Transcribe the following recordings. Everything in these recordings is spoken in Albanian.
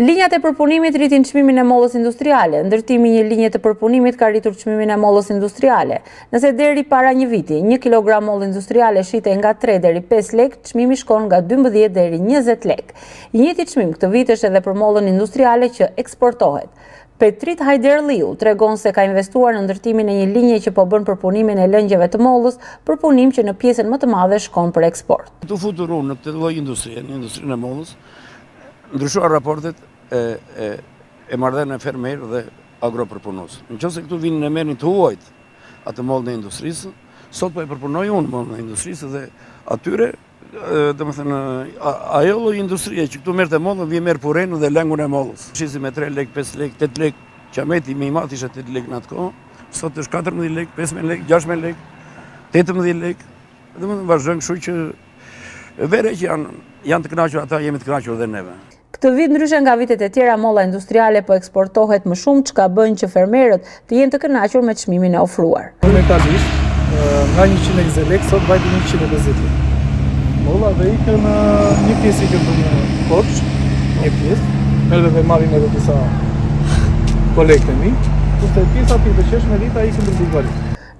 Linjat e përpunimit rritin çmimin e mollës industriale. Ndërtimi i një linje të përpunimit ka rritur çmimin e mollës industriale. Nëse deri para një viti, 1 kilogram mollë industriale shitej nga 3 deri 5 lek, çmimi shkon nga 12 deri 20 lek. I njëjti çmim këtë vit është edhe për mollën industriale që eksportohet. Petrit Hajderliu tregon se ka investuar në ndërtimin e një linje që po bën përpunimin e lëngjeve të mollës, përpunim që në pjesën më të madhe shkon për eksport. Të futur unë në këtë lloj industrie, në industrinë e mollës, ndryshuar raportet e marrëdhënieve e fermer dhe agropërpunues. Nëse këtu vinë në merrin të huajt atë mollën e industrisë, sot po e përpunoj unë mollën e industrisë dhe atyre, domethënë ajo lloj industrie që këtu merrte mollën, vi merr purenun dhe lëngun e mollës. Shisim me 3 lek, 5 lek, 8 lek, qameti më i madh ishte 8 lek në atë kohë, sot është 14 lek, 15 lek, 16 lek, 18 lek. Domethënë vazhdon, kështu që vere që janë të kënaqur ata, jemi të kënaqur dhe neve. Këtë vit, ndryshe nga vitet e tjera, molla industriale po eksportohet më shumë, çka bën që fermerët të jenë të kënaqur me çmimin e ofruar. Momentalisht, nga 120 lek, sot vajte 150 lek. Molla dhe ikën një pjesë ikën për një Korçë, një pjesë, merrem dhe marrim edhe disa kolekte mi, kurse pjesa të qeshme rita ikën për Bulgari.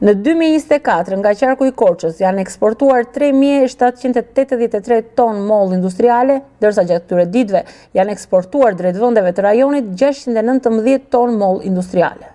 Në 2024, nga qarku i Korçës janë eksportuar 3.783 ton mollë industriale, ndërsa gjatë këtyre ditëve janë eksportuar drejt vendeve të rajonit 619 ton mollë industriale.